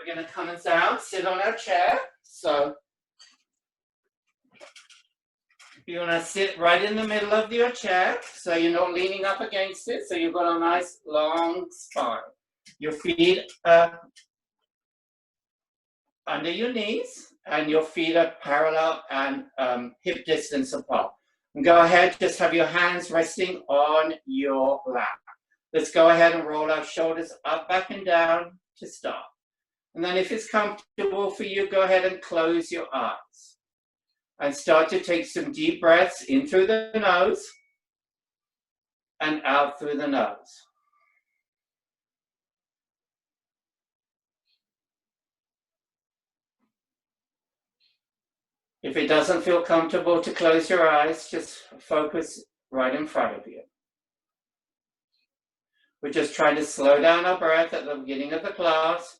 we're going to come down, sit on our chair. So you want to sit right in the middle of your chair, so you're not leaning up against it, so you've got a nice long spine. Your feet are under your knees, and your feet are parallel and hip distance apart. And go ahead, just have your hands resting on your lap. Let's go ahead and roll our shoulders up, back, and down to start. And then if it's comfortable for you, go ahead and close your eyes. And start to take some deep breaths in through the nose and out through the nose. If it doesn't feel comfortable to close your eyes, just focus right in front of you. We're just trying to slow down our breath at the beginning of the class.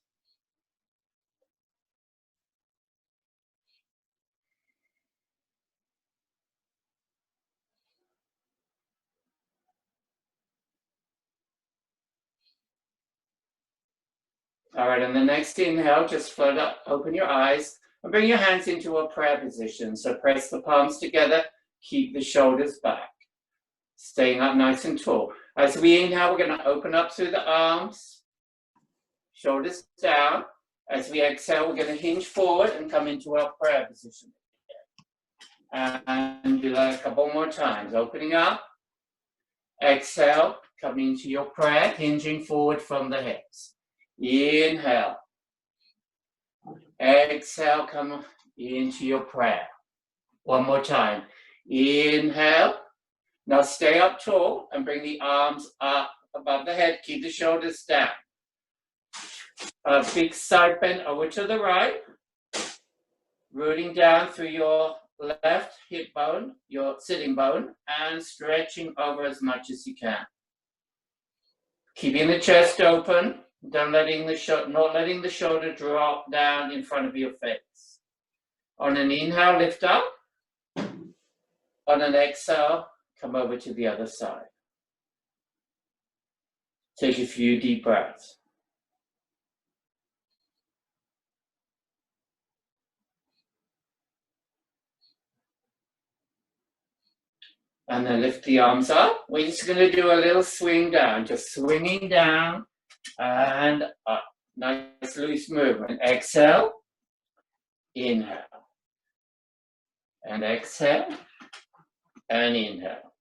All right, on the next inhale, just float up, open your eyes, and bring your hands into a prayer position. So press the palms together, keep the shoulders back, staying up nice and tall. As we inhale, we're going to open up through the arms, shoulders down. As we exhale, we're going to hinge forward and come into our prayer position. And do that a couple more times. Opening up, exhale, coming into your prayer, hinging forward from the hips. Inhale. Exhale, come into your prayer. One more time. Inhale. Now stay up tall and bring the arms up above the head. Keep the shoulders down. A big side bend over to the right. Rooting down through your left hip bone, your sitting bone, and stretching over as much as you can. Keeping the chest open. Not letting the shoulder drop down in front of your face. On an inhale, lift up. On an exhale, come over to the other side. Take a few deep breaths. And then lift the arms up. We're just going to do a little swing down, just swinging down and up. Nice loose movement. Exhale, inhale, and exhale, and inhale.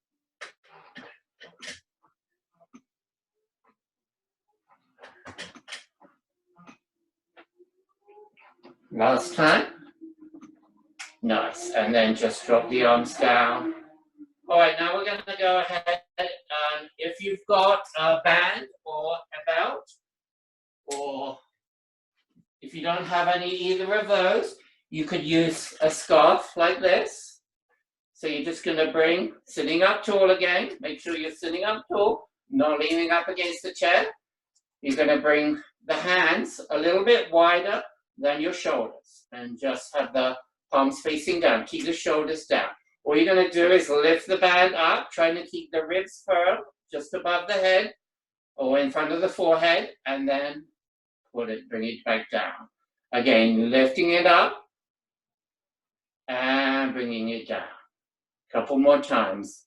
Last time. Nice. And then just drop the arms down. All right, now we're going to go ahead and if you've got a band or a belt, or if you don't have either of those, you could use a scarf like this. So you're just going to bring, sitting up tall again, make sure you're sitting up tall, not leaning up against the chair. You're going to bring the hands a little bit wider than your shoulders and just have the palms facing down. Keep the shoulders down. All you're going to do is lift the band up, trying to keep the ribs firm just above the head or in front of the forehead, and then bring it back down. Again, lifting it up and bringing it down. A couple more times.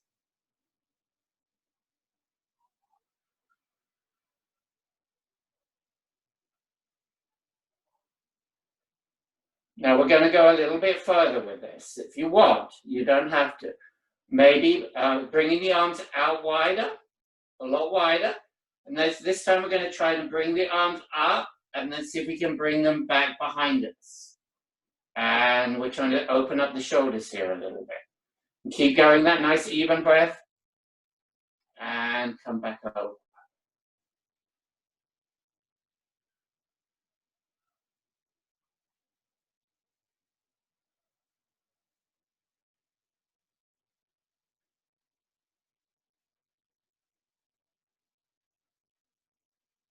Now we're going to go a little bit further with this. If you want, you don't have to. Maybe bringing the arms out wider, a lot wider. And this time we're going to try to bring the arms up and then see if we can bring them back behind us. And we're trying to open up the shoulders here a little bit. And keep going, that nice even breath. And come back over.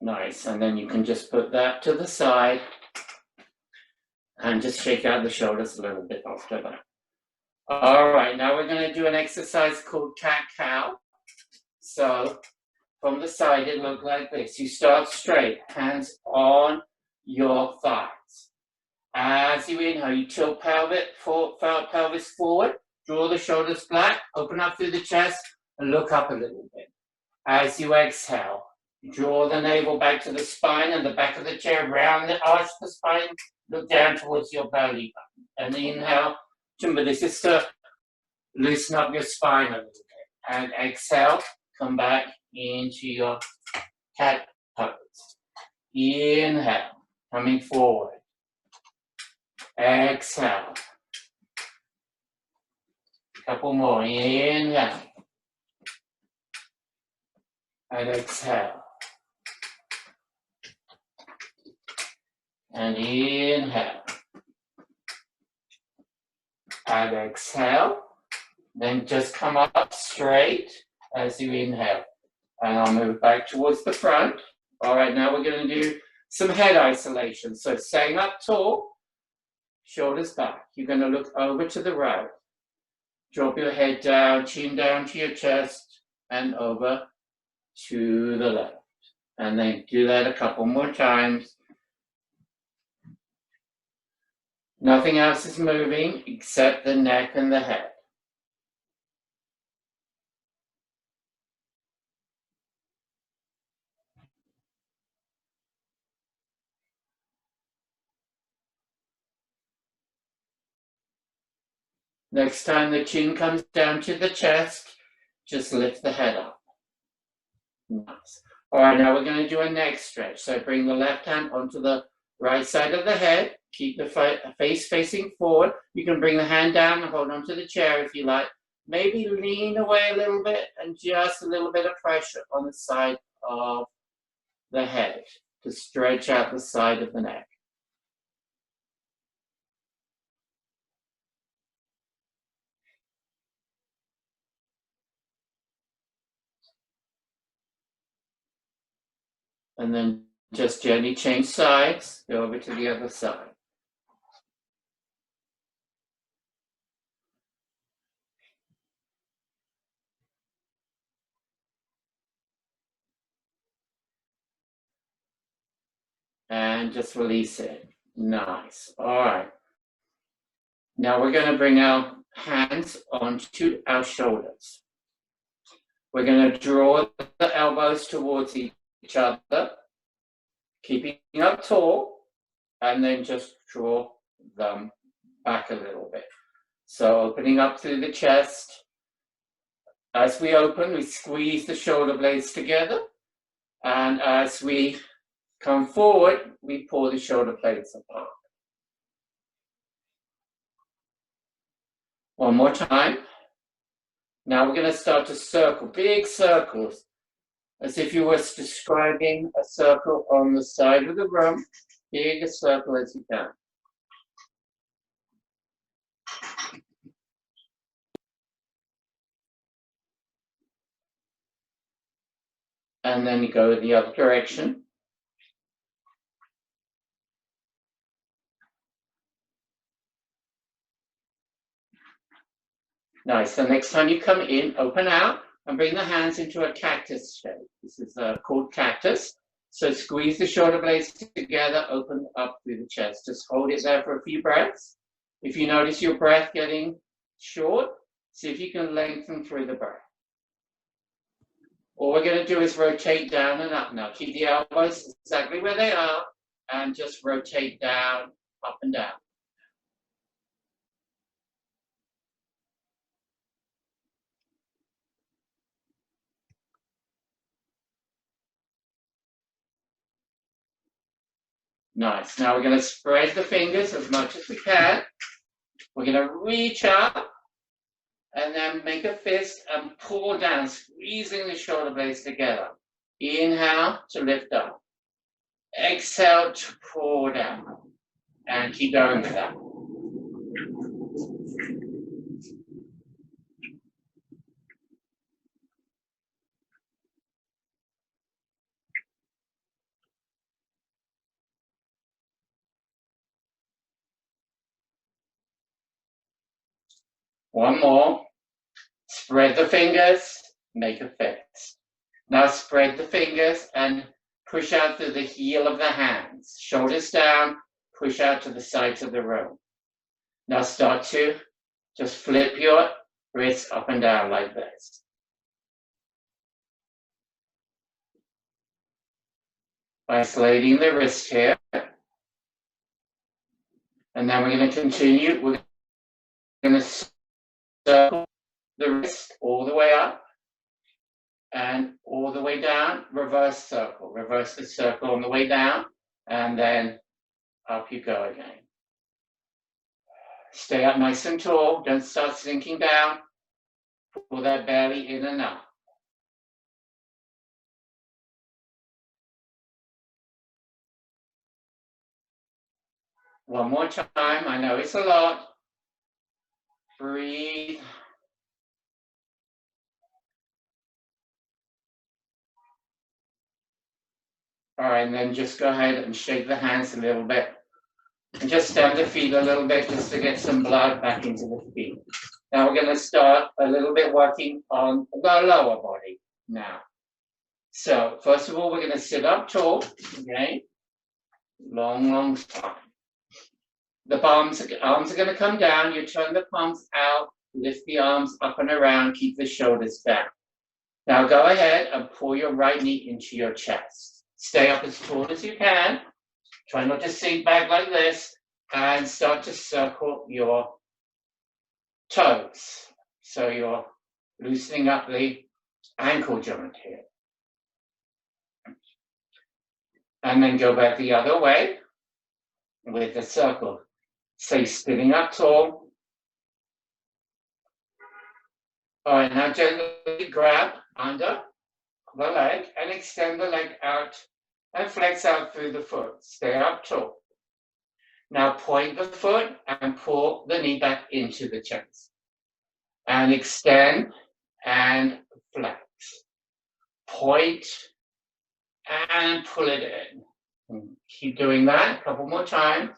Nice, and then you can just put that to the side and just shake out the shoulders a little bit after that. All right, now we're going to do an exercise called cat-cow. So from the side, it looks like this. You start straight, hands on your thighs. As you inhale, you tilt pelvis forward, draw the shoulders back, open up through the chest, and look up a little bit. As you exhale, draw the navel back to the spine and the back of the chair, round the arch of the spine, look down towards your belly button. And inhale, this is to loosen up your spine a little bit. And exhale, come back into your cat pose. Inhale, coming forward. Exhale. Couple more. Inhale. And exhale. And inhale. And exhale. Then just come up straight as you inhale. And I'll move back towards the front. All right, now we're going to do some head isolation. So staying up tall, shoulders back. You're going to look over to the right. Drop your head down, chin down to your chest, and over to the left. And then do that a couple more times. Nothing else is moving except the neck and the head. Next time the chin comes down to the chest, just lift the head up. Nice. All right, now we're going to do a neck stretch. So bring the left hand onto the right side of the head. Keep the face facing forward. You can bring the hand down and hold onto the chair if you like. Maybe lean away a little bit and just a little bit of pressure on the side of the head to stretch out the side of the neck. And then just gently change sides, go over to the other side. And just release it. Nice. All right. Now we're going to bring our hands onto our shoulders. We're going to draw the elbows towards each other, keeping up tall, and then just draw them back a little bit. So opening up through the chest. As we open, we squeeze the shoulder blades together. And as we come forward, we pull the shoulder blades apart. One more time. Now we're going to start to circle, big circles, as if you were describing a circle on the side of the room, big a circle as you can. And then you go the other direction. Nice. The next time you come in, open out and bring the hands into a cactus shape. This is called cactus. So squeeze the shoulder blades together, open up through the chest. Just hold it there for a few breaths. If you notice your breath getting short, see if you can lengthen through the breath. All we're going to do is rotate down and up now. Keep the elbows exactly where they are and just rotate down, up and down. Nice. Now we're going to spread the fingers as much as we can. We're going to reach up and then make a fist and pull down, squeezing the shoulder blades together. Inhale to lift up. Exhale to pull down. And keep going with that. One more. Spread the fingers, make a fist. Now spread the fingers and push out through the heel of the hands. Shoulders down, push out to the sides of the room. Now start to just flip your wrists up and down like this. Isolating the wrist here. And then we're going to continue. We're going to circle the wrist all the way up and all the way down. Reverse circle. Reverse the circle on the way down. And then up you go again. Stay up nice and tall. Don't start sinking down. Pull that belly in and up. One more time. I know it's a lot. Breathe. All right, and then just go ahead and shake the hands a little bit. And just stem the feet a little bit just to get some blood back into the feet. Now we're going to start a little bit working on the lower body now. So first of all, we're going to sit up tall, okay? Long spine. The arms are going to come down. You turn the palms out, lift the arms up and around, keep the shoulders back. Now go ahead and pull your right knee into your chest. Stay up as tall as you can. Try not to sink back like this, and start to circle your toes. So you're loosening up the ankle joint here. And then go back the other way with the circle. Stay spinning up tall. All right, now gently grab under the leg and extend the leg out and flex out through the foot. Stay up tall. Now point the foot and pull the knee back into the chest. And extend and flex. Point and pull it in. And keep doing that a couple more times.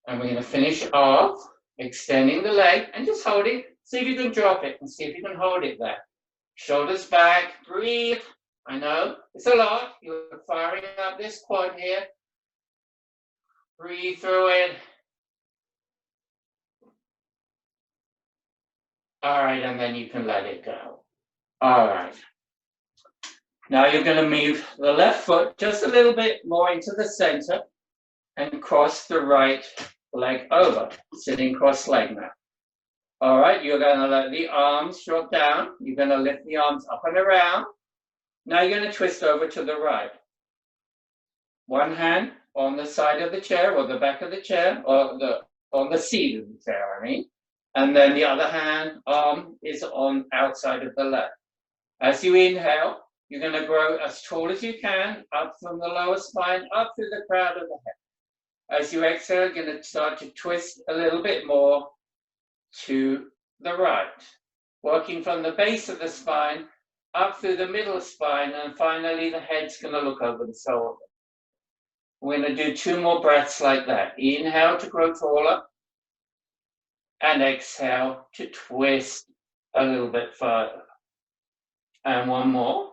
And we're going to finish off extending the leg and just hold it. See if you can drop it and see if you can hold it there. Shoulders back, breathe. I know it's a lot. You're firing up this quad here. Breathe through it. All right, and then you can let it go. All right. Now you're going to move the left foot just a little bit more into the center and cross the right leg over, sitting cross-legged now. All right, you're going to let the arms drop down. You're going to lift the arms up and around. Now you're going to twist over to the right. One hand on the side of the chair or the back of the chair, or on the seat of the chair, I mean. And then the other hand is on outside of the leg. As you inhale, you're going to grow as tall as you can, up from the lower spine, up through the crown of the head. As you exhale, you're going to start to twist a little bit more to the right, working from the base of the spine, up through the middle spine, and finally the head's going to look over the shoulder. We're going to do 2 more breaths like that. Inhale to grow taller, and exhale to twist a little bit further. And 1 more.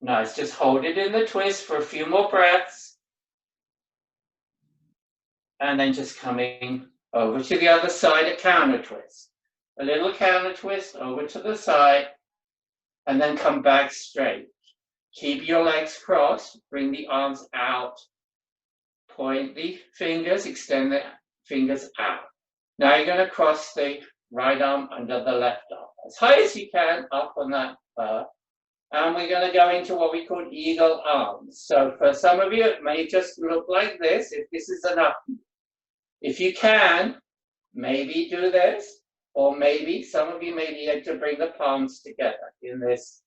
Nice, just hold it in the twist for a few more breaths. And then just coming over to the other side, a counter twist. A little counter twist over to the side, and then come back straight. Keep your legs crossed, bring the arms out, point the fingers, extend the fingers out. Now you're going to cross the right arm under the left arm, as high as you can, up on that and we're going to go into what we call eagle arms. So for some of you, it may just look like this, if this is enough. If you can, maybe do this, or maybe some of you may be able to bring the palms together in this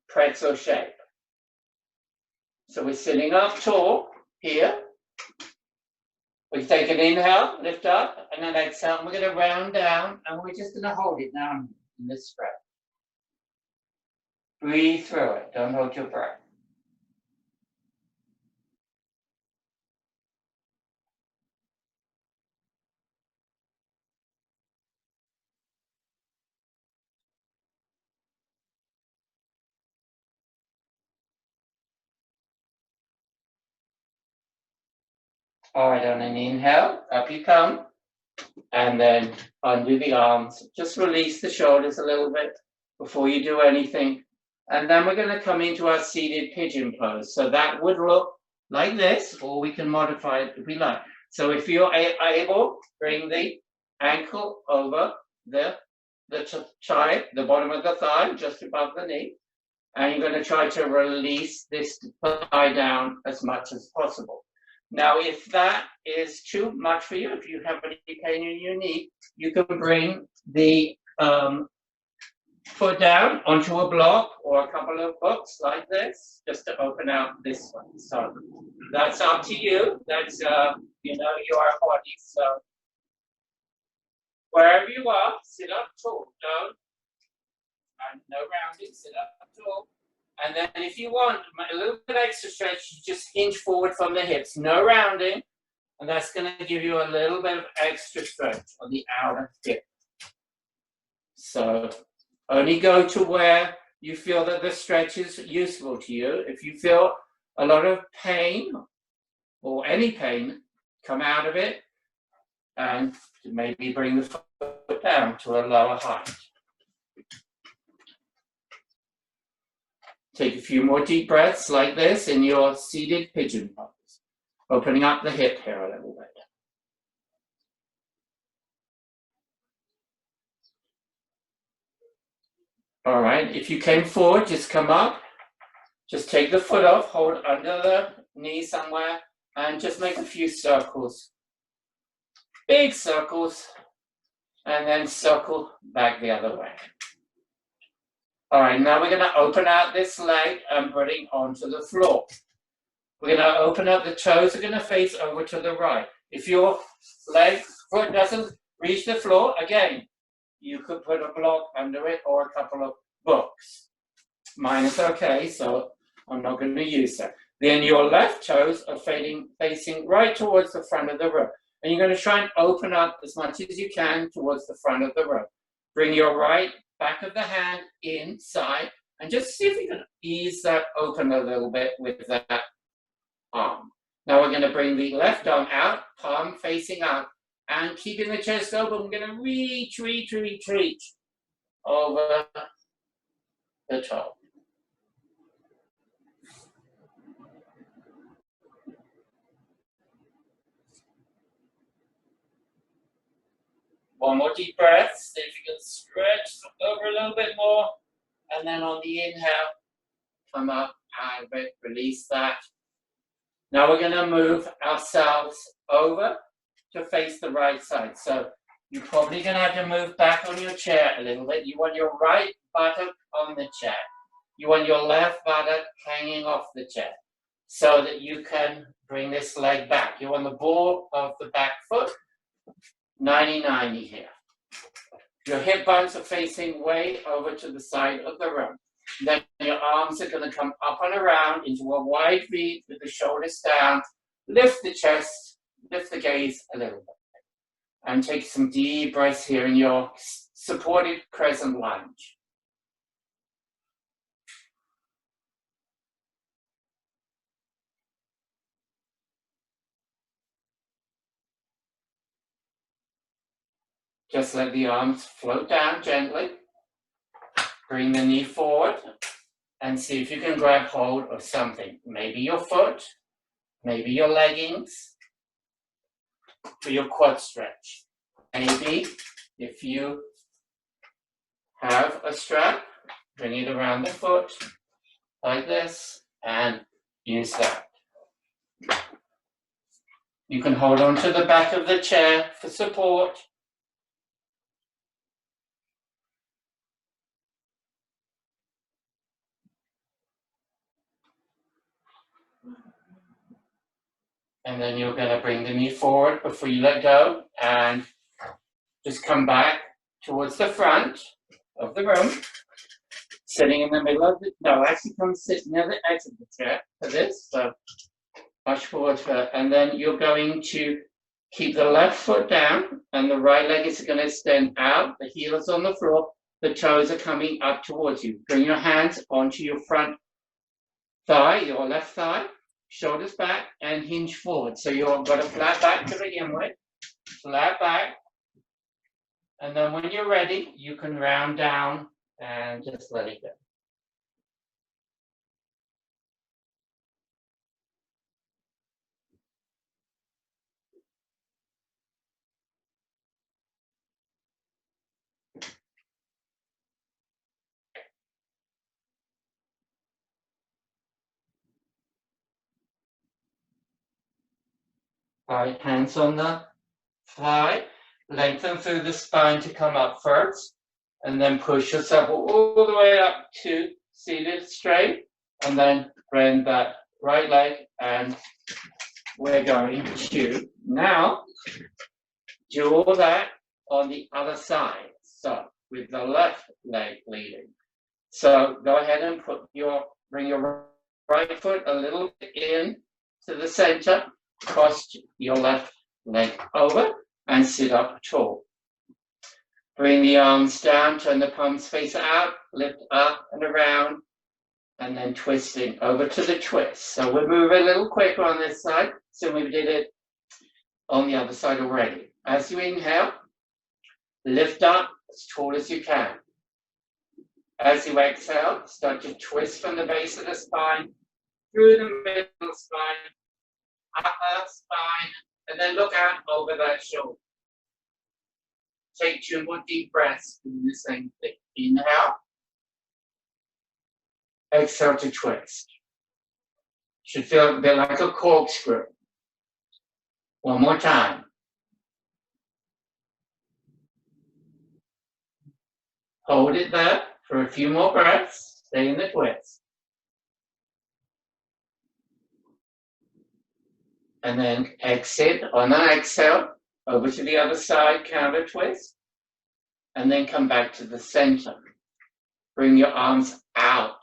pretzel shape. So we're sitting up tall here. We take an inhale, lift up, and then exhale. And we're going to round down, and we're just going to hold it down in this stretch. Breathe through it. Don't hold your breath. All right, on an inhale, up you come. And then undo the arms. Just release the shoulders a little bit before you do anything. And then we're going to come into our seated pigeon pose. So that would look like this, or we can modify it if we like. So if you're able, bring the ankle over the thigh, the bottom of the thigh, just above the knee. And you're going to try to release this thigh down as much as possible. Now, if that is too much for you, if you have any pain in your knee, you can bring the foot down onto a block or a couple of books like this, just to open out this one. So that's up to you. That's, your body. So wherever you are, sit up tall. Don't, and no rounding, sit up tall. And then if you want a little bit extra stretch, you just hinge forward from the hips. No rounding. And that's going to give you a little bit of extra stretch on the outer hip. So only go to where you feel that the stretch is useful to you. If you feel a lot of pain or any pain, come out of it and maybe bring the foot down to a lower height. Take a few more deep breaths like this in your seated pigeon pose, opening up the hip here a little bit. All right, if you came forward, just come up, just take the foot off, hold under the knee somewhere, and just make a few circles. Big circles, and then circle back the other way. All right, now we're going to open out this leg and put it onto the floor. We're going to open up the toes, are going to face over to the right. If your foot doesn't reach the floor, again, you could put a block under it or a couple of books. Mine is okay, so I'm not going to use that. Then your left toes are facing right towards the front of the room. And you're going to try and open up as much as you can towards the front of the room. Bring your right back of the hand inside and just see if you can ease that open a little bit with that arm. Now we're going to bring the left arm out, palm facing out, and keeping the chest open, we're going to reach over the toe. One more deep breath, see if you can stretch over a little bit more. And then on the inhale, come up and release that. Now we're going to move ourselves over to face the right side. So you're probably going to have to move back on your chair a little bit. You want your right buttock on the chair. You want your left buttock hanging off the chair so that you can bring this leg back. You want the ball of the back foot 90-90 here. Your hip bones are facing way over to the side of the room. Then your arms are going to come up and around into a wide V with the shoulders down. Lift the chest, lift the gaze a little bit. And take some deep breaths here in your supported crescent lunge. Just let the arms float down gently. Bring the knee forward and see if you can grab hold of something. Maybe your foot, maybe your leggings, for your quad stretch. Maybe if you have a strap, bring it around the foot like this and use that. You can hold on to the back of the chair for support. And then you're going to bring the knee forward before you let go and just come back towards the front of the room. sitting in the middle of it. No, actually come sit near the edge of the chair for this. So push forward and then you're going to keep the left foot down and the right leg is going to extend out. The heel is on the floor. The toes are coming up towards you. Bring your hands onto your front thigh, your left thigh, shoulders back, and hinge forward. So you've got a flat back to begin with. Flat back. And then when you're ready, you can round down and just let it go. Right, hands on the thigh, lengthen through the spine to come up first, and then push yourself all the way up to seated straight, and then bend that right leg, and we're going to now do all that on the other side. So with the left leg leading. So go ahead and bring your right foot a little bit in to the center, cross your left leg over and sit up tall. Bring the arms down, turn the palms face out, lift up and around, and then twisting over to the twist. So we'll move a little quicker on this side, so we did it on the other side already. As you inhale, lift up as tall as you can. As you exhale, start to twist from the base of the spine, through the middle spine, upper spine, and then look out over that shoulder. Take 2 more deep breaths, doing the same thing. Inhale. Exhale to twist. Should feel a bit like a corkscrew. One more time. Hold it there for a few more breaths. Stay in the twist. And then exit on an exhale, over to the other side, counter twist. And then come back to the center. Bring your arms out.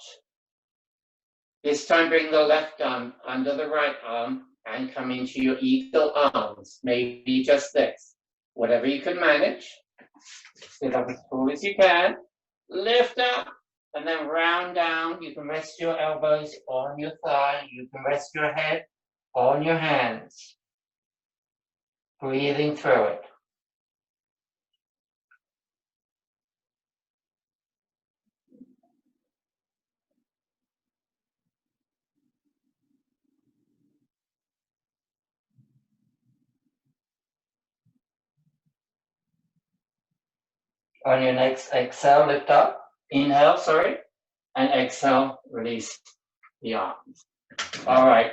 This time bring the left arm under the right arm and come into your eagle arms. Maybe just this. Whatever you can manage. Sit up as tall as you can. Lift up and then round down. You can rest your elbows on your thigh. You can rest your head on your hands. Breathing through it. On your next exhale, lift up. Inhale, and exhale, release the arms. All right,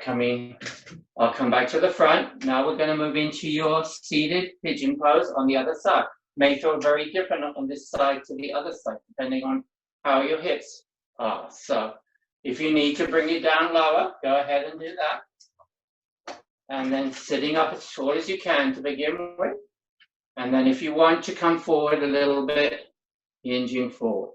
I'll come back to the front. Now we're going to move into your seated pigeon pose on the other side. May feel very different on this side to the other side, depending on how your hips are. So if you need to bring it down lower, go ahead and do that. And then sitting up as tall as you can to begin with. And then if you want to come forward a little bit, hinging forward.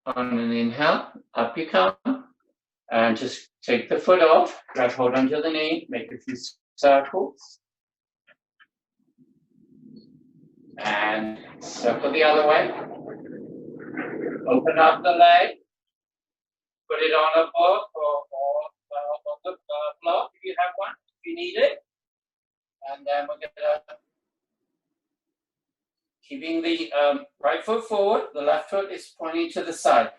On an inhale, up you come. And just take the foot off, grab hold onto the knee, make a few circles. And circle the other way. Open up the leg. Put it on a book or on the block if you have one, if you need it. And then we're going to, keeping the right foot forward, the left foot is pointing to the side.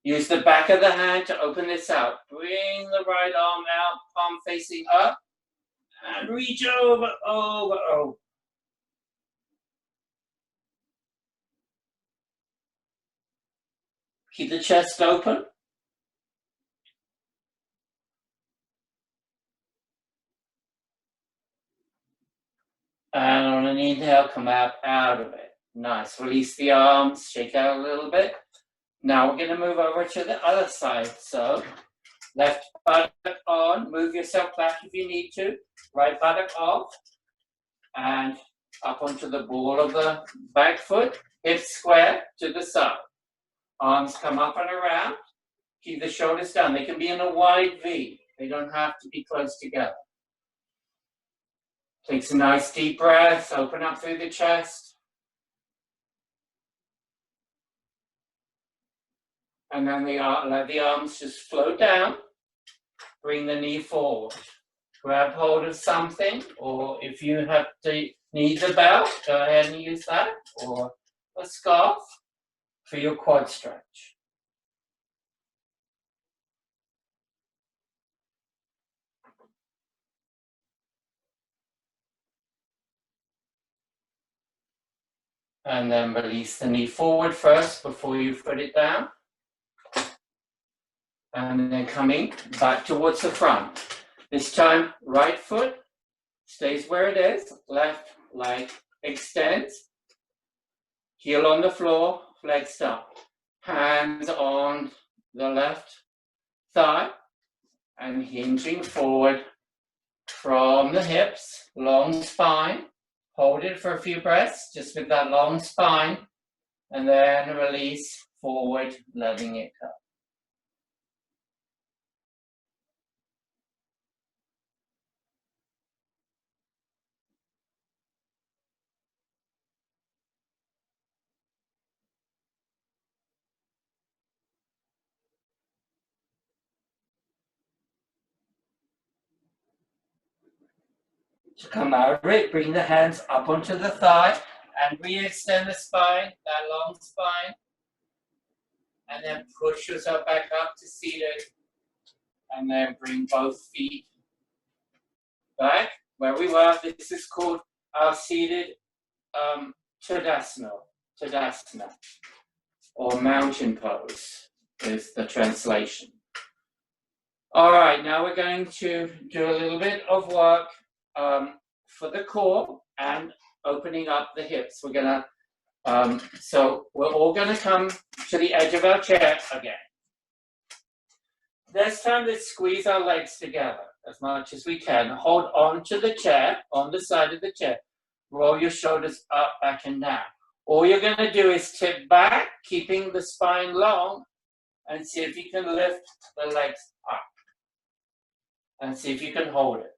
Use the back of the hand to open this out. Bring the right arm out, palm facing up, and reach over, over, over. Keep the chest open. inhale, come out of it. Nice. Release the arms, shake out a little bit. Now we're going to move over to the other side. So left buttock on, move yourself back if you need to. Right buttock off, and up onto the ball of the back foot. Hips square to the side. Arms come up and around. Keep the shoulders down. They can be in a wide V. They don't have to be close together. Take some nice deep breaths. Open up through the chest. And then let the arms just float down. Bring the knee forward. Grab hold of something, or if you have to need the belt, go ahead and use that, or a scarf for your quad stretch. And then release the knee forward first before you put it down. And then coming back towards the front. This time, right foot stays where it is. Left leg extends. Heel on the floor, flexed up. Hands on the left thigh. And hinging forward from the hips. Long spine. Hold it for a few breaths, just with that long spine. And then release forward, letting it go. To come out of it, bring the hands up onto the thigh and re-extend the spine, that long spine. And then push yourself back up to seated. And then bring both feet back where we were. This is called our seated Tadasana, or mountain pose is the translation. All right, now we're going to do a little bit of work for the core and opening up the hips. We're gonna, so we're all gonna come to the edge of our chair again. This time, let's squeeze our legs together as much as we can. Hold on to the chair, on the side of the chair. Roll your shoulders up, back, and down. All you're gonna do is tip back, keeping the spine long, and see if you can lift the legs up. And see if you can hold it.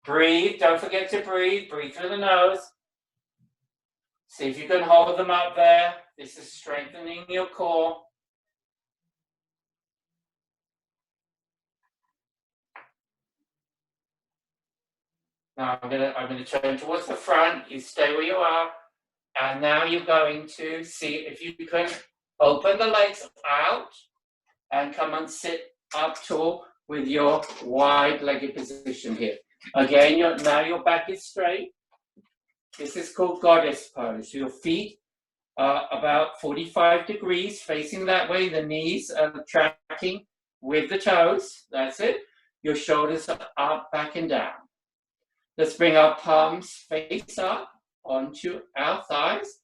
Breathe, don't forget to breathe. Breathe through the nose. See if you can hold them up there. This is strengthening your core. Now I'm gonna turn towards the front. You stay where you are. And now you're going to see if you can open the legs out and come and sit up tall with your wide-legged position here. Again, now your back is straight. This is called goddess pose. Your feet are about 45 degrees facing that way. The knees are tracking with the toes. That's it. Your shoulders are up, back, and down. Let's bring our palms face up onto our thighs.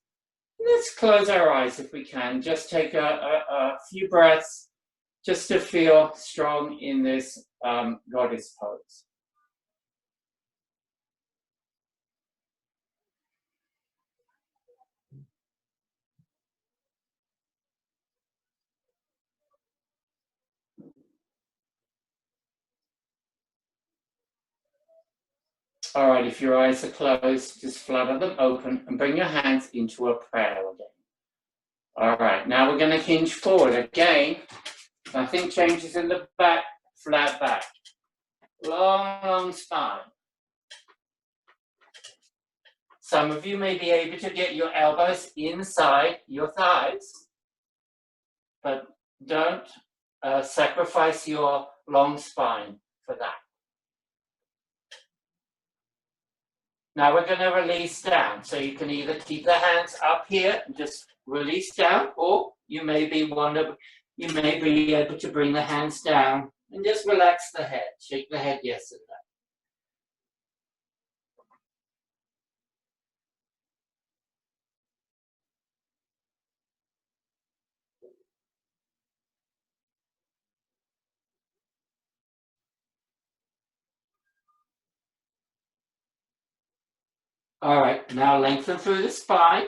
Let's close our eyes if we can. Just take a few breaths just to feel strong in this goddess pose. All right, if your eyes are closed, just flutter them open and bring your hands into a prayer again. All right, now we're going to hinge forward again. Nothing changes in the back, flat back. Long, long spine. Some of you may be able to get your elbows inside your thighs, but don't sacrifice your long spine for that. Now we're going to release down. So you can either keep the hands up here and just release down, or you may be able to bring the hands down and just relax the head. Shake the head yes and no. All right, now lengthen through the spine.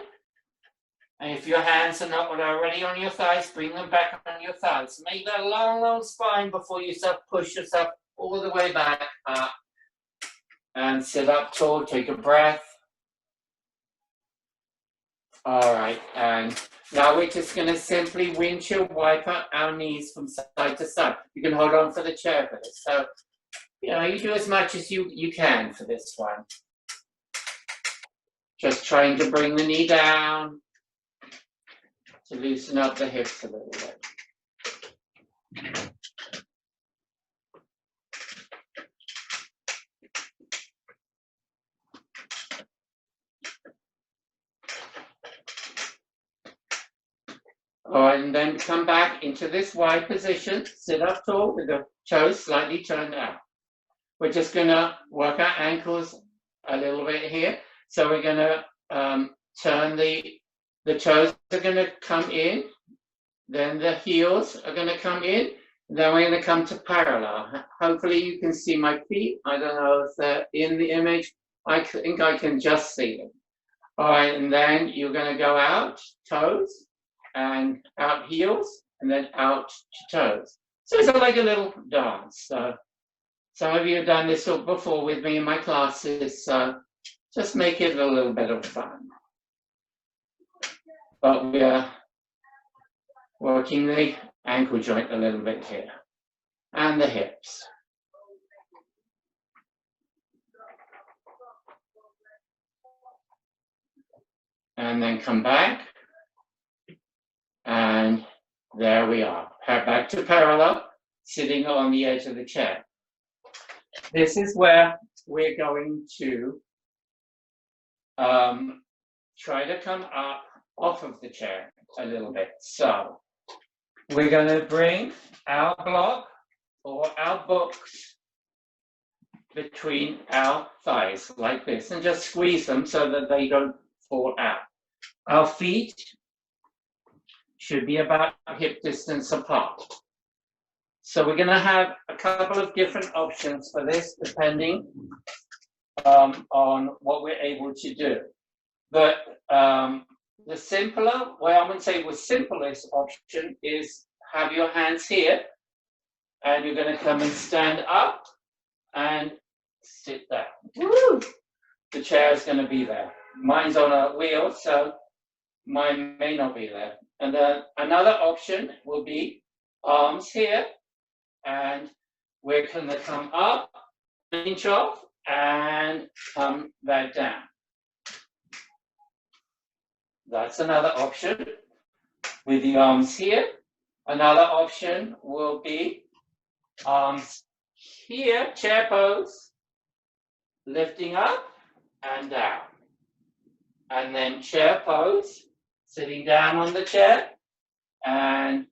And if your hands are not already on your thighs, bring them back on your thighs. Make that long, long spine before you start push yourself all the way back up. And sit up tall, take a breath. All right, and now we're just going to simply windshield wiper our knees from side to side. You can hold on for the chair for this. So, you do as much as you can for this one. Just trying to bring the knee down to loosen up the hips a little bit. All right, and then come back into this wide position. Sit up tall with the toes slightly turned out. We're just going to work our ankles a little bit here. So we're going to turn the toes are going to come in. Then the heels are going to come in. Then we're going to come to parallel. Hopefully you can see my feet. I don't know if they're in the image. I think I can just see them. All right, and then you're going to go out, toes, and out heels, and then out to toes. So it's like a little dance. So some of you have done this before with me in my classes, so just make it a little bit of fun. But we're working the ankle joint a little bit here, and the hips. And then come back. And there we are. Back to parallel, sitting on the edge of the chair. This is where we're going to try to come up off of the chair a little bit. So we're going to bring our block or our books between our thighs like this and just squeeze them so that they don't fall out. Our feet should be about hip distance apart. So we're going to have a couple of different options for this depending on what we're able to do. But the simpler, well, I wouldn't say the simplest option is have your hands here and you're going to come and stand up and sit down. Woo! The chair is going to be there. Mine's on a wheel, so mine may not be there. And then another option will be arms here, and we're going to come up, an inch off, and come back down. That's another option with the arms here. Another option will be arms here, chair pose, lifting up and down. And then chair pose, sitting down on the chair and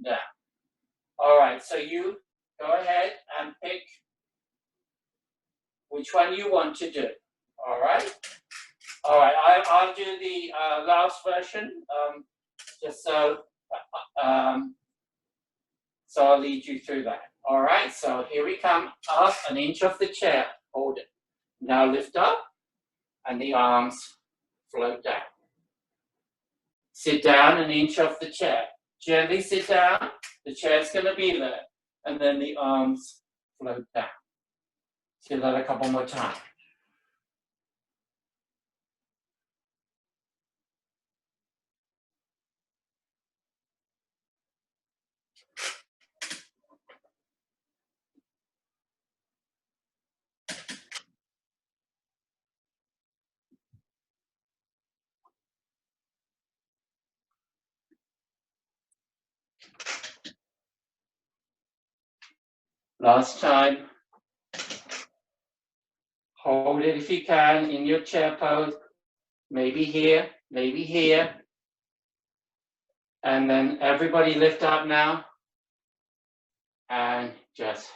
down. All right, so you go ahead and pick which one you want to do. All right? All right, I'll do the last version, just so I'll lead you through that. All right, so here we come, up an inch off the chair, hold it. Now lift up, and the arms float down. Sit down an inch off the chair. Gently sit down, the chair's going to be there, and then the arms float down. Do that a couple more times. Last time. Hold it if you can in your chair pose. Maybe here, maybe here. And then everybody lift up now. And just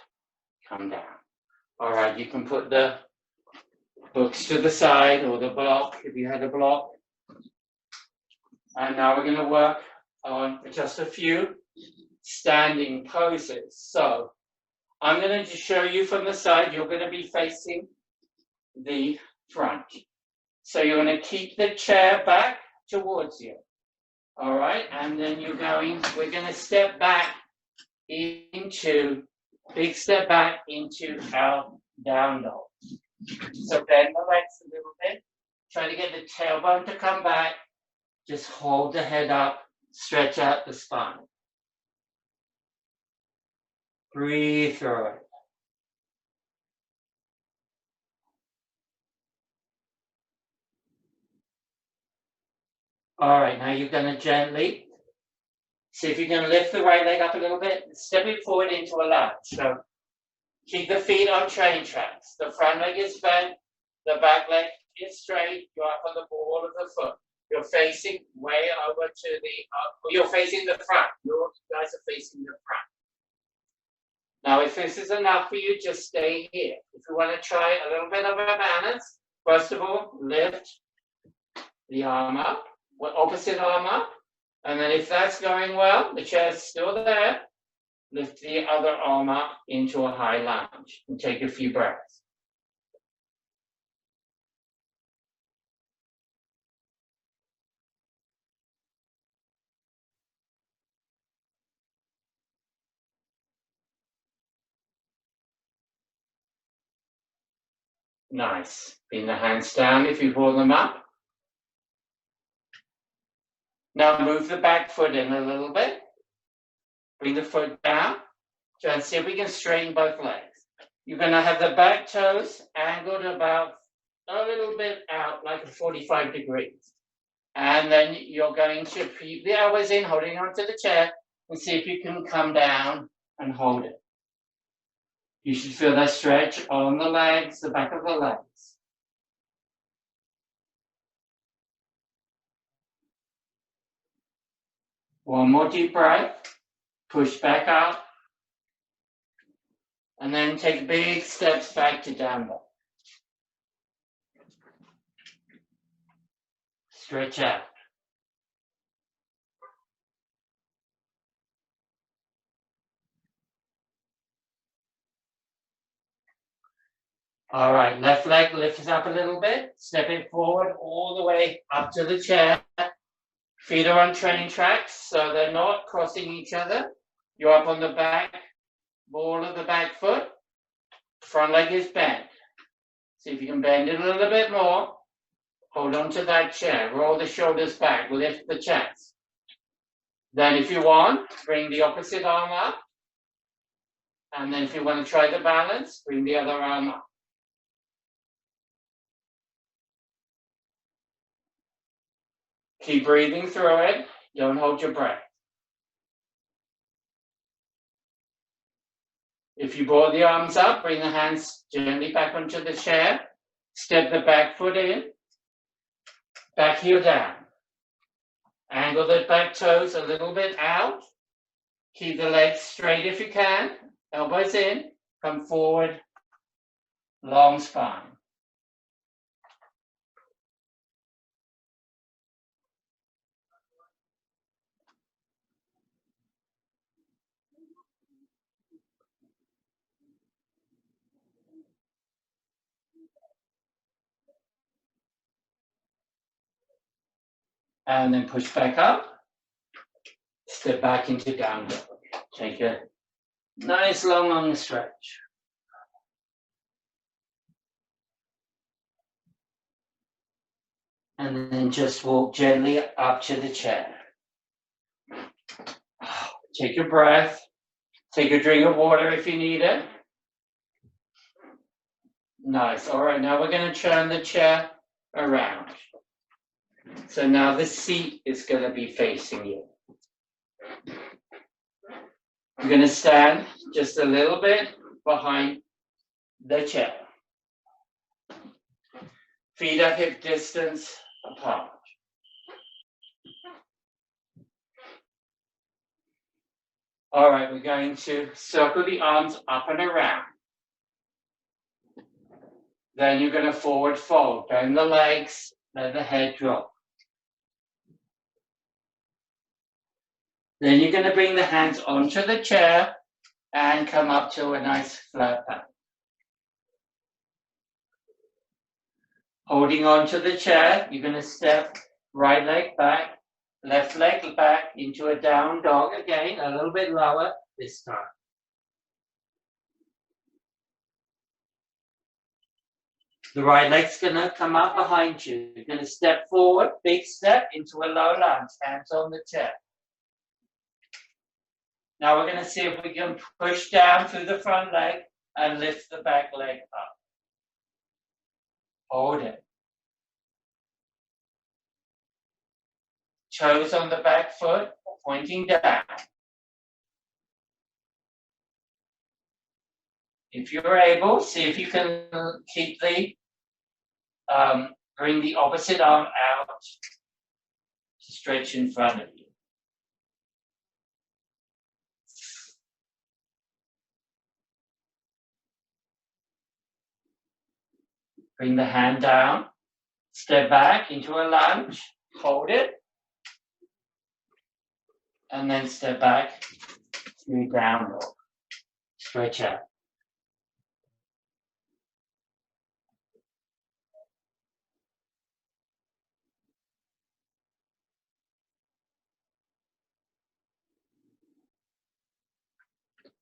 come down. All right, you can put the books to the side or the block if you had a block. And now we're going to work on just a few standing poses. So I'm going to just show you from the side. You're going to be facing the front. So you're going to keep the chair back towards you. All right, and then we're going to step back into, big step back into our down dog. So bend the legs a little bit. Try to get the tailbone to come back. Just hold the head up, stretch out the spine. Breathe through it. All right, now you're going to gently see if you can lift the right leg up a little bit, step it forward into a lunge. So keep the feet on train tracks. The front leg is bent, the back leg is straight. You're up on the ball of the foot. You're facing way over to the, you're facing the front. You guys are facing the front. Now, if this is enough for you, just stay here. If you want to try a little bit of a balance, first of all, lift the arm up, opposite arm up. And then if that's going well, the chair's still there, lift the other arm up into a high lunge and take a few breaths. Nice. Bring the hands down if you hold them up. Now move the back foot in a little bit. Bring the foot down. Try and see if we can straighten both legs. You're going to have the back toes angled about a little bit out, like 45 degrees. And then you're going to keep the elbows in, holding onto the chair, and see if you can come down and hold it. You should feel that stretch on the legs, the back of the legs. One more deep breath. Push back up. And then take big steps back to down dog. Stretch out. All right, left leg lifts up a little bit. Step it forward all the way up to the chair. Feet are on train tracks, so they're not crossing each other. You're up on the back ball of the back foot. Front leg is bent. See if you can bend it a little bit more. Hold on to that chair. Roll the shoulders back. Lift the chest. Then if you want, bring the opposite arm up. And then if you want to try the balance, bring the other arm up. Keep breathing through it. Don't hold your breath. If you brought the arms up, bring the hands gently back onto the chair. Step the back foot in. Back heel down. Angle the back toes a little bit out. Keep the legs straight if you can. Elbows in. Come forward. Long spine. And then push back up. Step back into down dog. Take a nice long stretch. And then just walk gently up to the chair. Take your breath. Take a drink of water if you need it. Nice. All right, now we're going to turn the chair around. So now the seat is going to be facing you. You're going to stand just a little bit behind the chair. Feet are hip distance apart. All right, we're going to circle the arms up and around. Then you're going to forward fold. Bend the legs, let the head drop. Then you're going to bring the hands onto the chair and come up to a nice flat back. Holding on to the chair, you're going to step right leg back, left leg back into a down dog again, a little bit lower this time. The right leg's going to come up behind you. You're going to step forward, big step into a low lunge, hands on the chair. Now we're going to see if we can push down through the front leg and lift the back leg up. Hold it. Toes on the back foot, pointing down. If you're able, see if you can keep the, bring the opposite arm out to stretch in front of you. Bring the hand down, step back into a lunge, hold it, and then step back to down dog. Stretch out.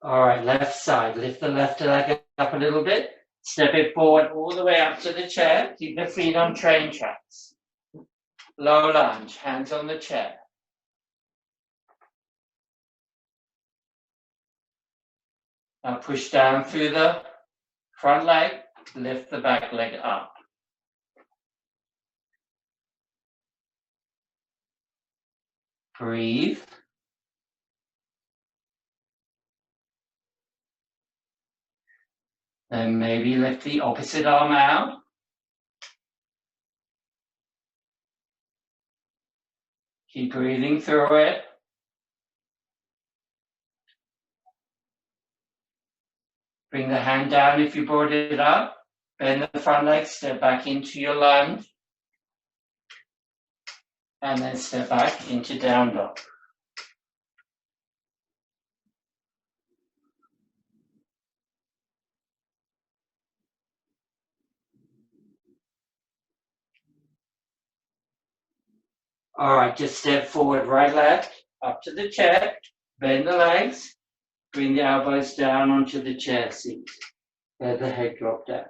All right, left side. Lift the left leg up a little bit. Step it forward all the way up to the chair. Keep the feet on train tracks. Low lunge, hands on the chair. Now push down through the front leg, lift the back leg up. Breathe. Then maybe lift the opposite arm out. Keep breathing through it. Bring the hand down if you brought it up. Bend the front leg, step back into your lunge. And then step back into down dog. All right, just step forward, right leg up to the chair, bend the legs, bring the elbows down onto the chair seat. Let the head drop down.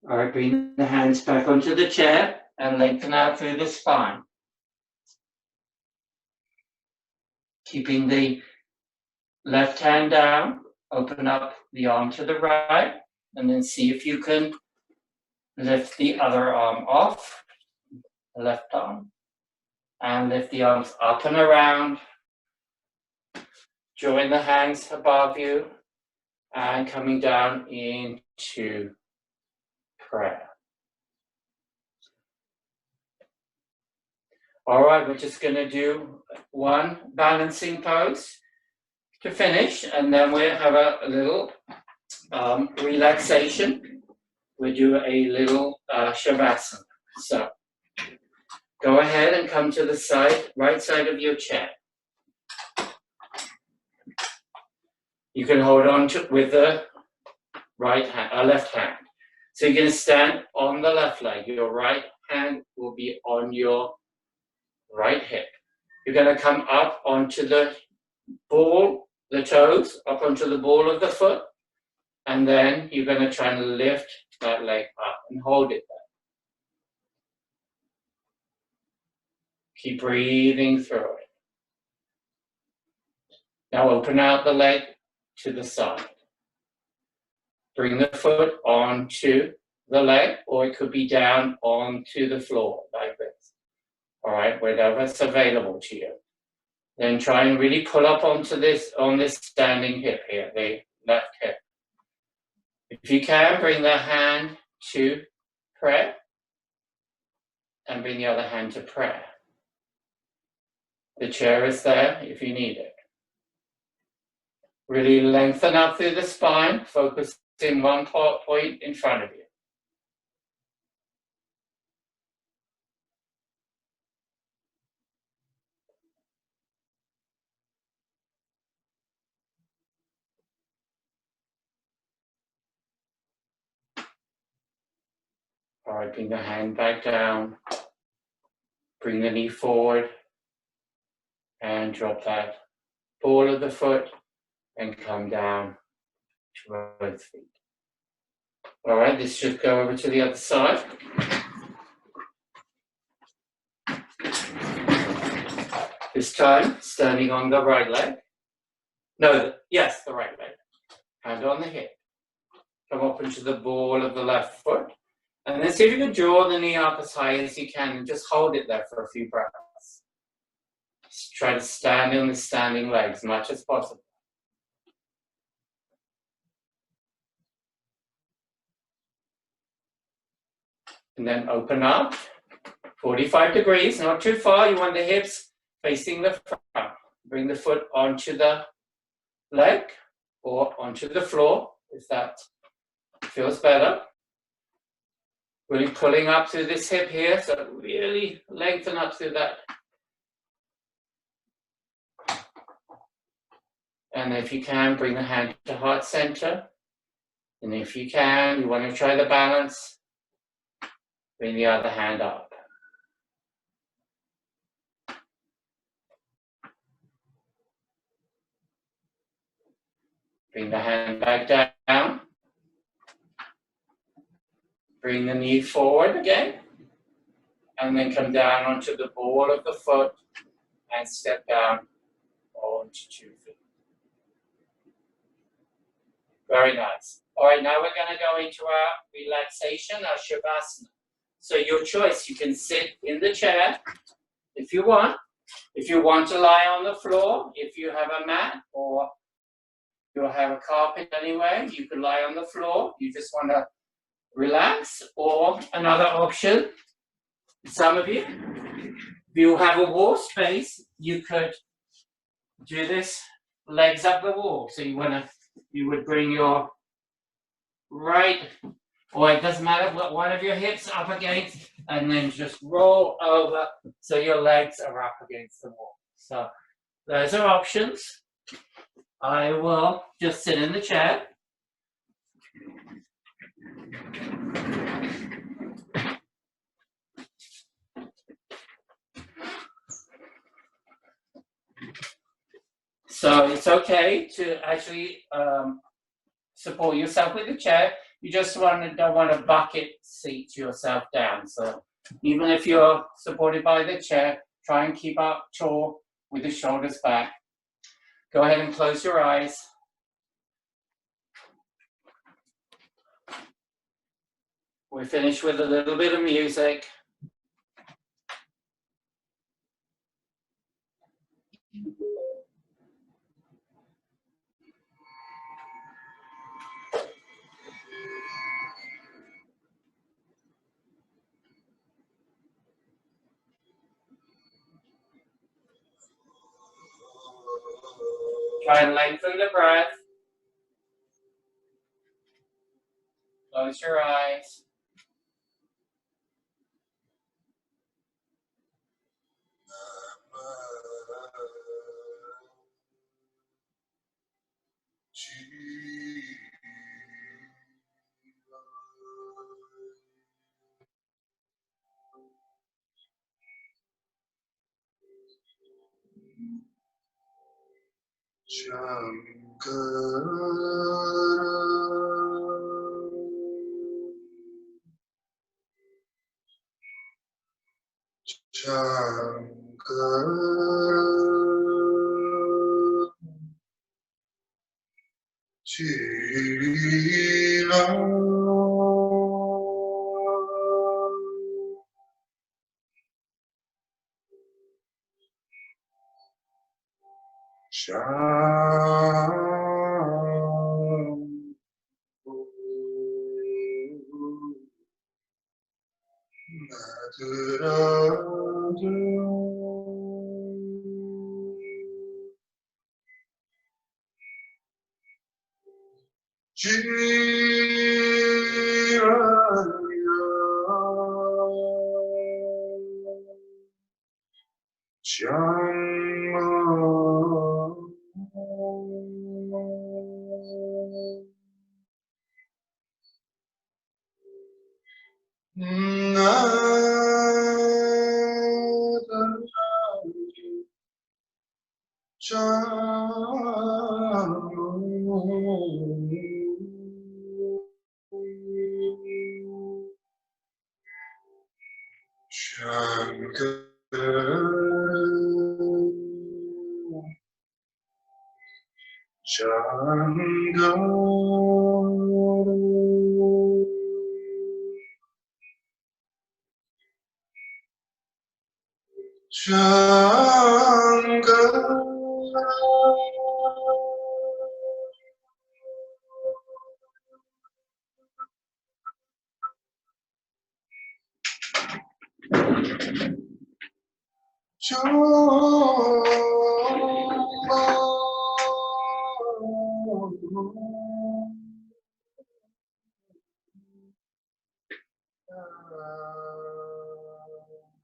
All right, bring the hands back onto the chair and lengthen out through the spine. Keeping the left hand down, open up the arm to the right, and then see if you can lift the other arm off, the left arm, and lift the arms up and around. Join the hands above you and coming down into prayer. All right, we're just going to do one balancing pose to finish, and then we'll have a little relaxation. We'll do a little shavasana. So go ahead and come to the side, right side of your chair. You can hold on to with the right hand, left hand. So you're going to stand on the left leg. Your right hand will be on your right hip. You're going to come up onto the ball, the toes, up onto the ball of the foot, and then you're going to try and lift that leg up and hold it there. Keep breathing through it. Now open out the leg to the side. Bring the foot onto the leg, or it could be down onto the floor like this. All right, whatever's available to you. Then try and really pull up onto this, on this standing hip here, the left hip. If you can, bring the hand to prayer and bring the other hand to prayer. The chair is there if you need it. Really lengthen up through the spine, focus in one point in front of you. All right, bring the hand back down. Bring the knee forward and drop that ball of the foot and come down to both feet. All right, this should go over to the other side. This time, standing on the right leg. No, yes, the right leg. Hand on the hip. Come up into the ball of the left foot. And then see if you can draw the knee up as high as you can and just hold it there for a few breaths. Just try to stand on the standing leg as much as possible. And then open up, 45 degrees, not too far. You want the hips facing the front. Bring the foot onto the leg or onto the floor, if that feels better. Really pulling up through this hip here, so really lengthen up through that. And if you can, bring the hand to heart center. And if you can, you want to try the balance, bring the other hand up. Bring the hand back down. Bring the knee forward again. And then come down onto the ball of the foot and step down onto 2 feet. Very nice. All right, now we're going to go into our relaxation, our Shavasana. So your choice, you can sit in the chair if you want. If you want to lie on the floor, if you have a mat or you have a carpet anyway, you can lie on the floor. You just want to relax. Or another option, some of you, if you have a wall space, you could do this legs up the wall. So you would bring your right, or it doesn't matter, one of your hips up against, and then just roll over so your legs are up against the wall. So those are options. I will just sit in the chair. So it's okay to actually support yourself with the chair. You just don't want to bucket seat yourself down. So even if you're supported by the chair, try and keep up tall with the shoulders back. Go ahead and close your eyes. We finish with a little bit of music. Try and lengthen the breath. Close your eyes.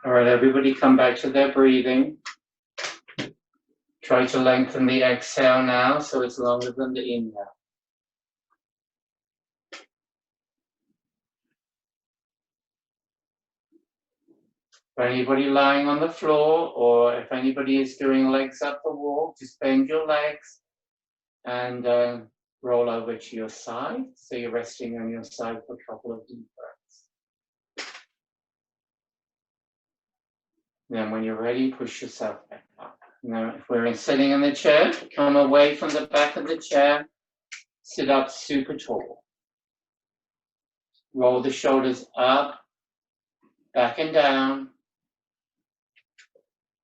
All right, everybody come back to their breathing. Try to lengthen the exhale now so it's longer than the inhale. For anybody lying on the floor, or if anybody is doing legs up the wall, just bend your legs and roll over to your side. So you're resting on your side for a couple of deep breaths. Then when you're ready, push yourself back up. Now, if we're sitting in the chair, come away from the back of the chair, sit up super tall. Roll the shoulders up, back and down.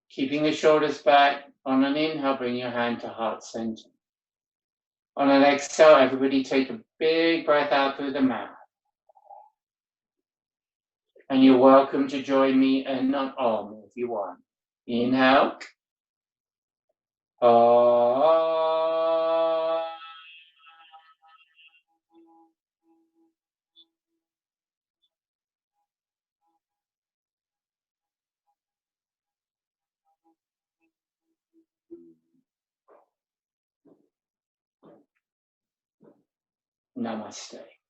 Keeping the shoulders back. On an inhale, bring your hand to heart center. On an exhale, everybody take a big breath out through the mouth. And you're welcome to join me in an Om if you want. Inhale. Namaste.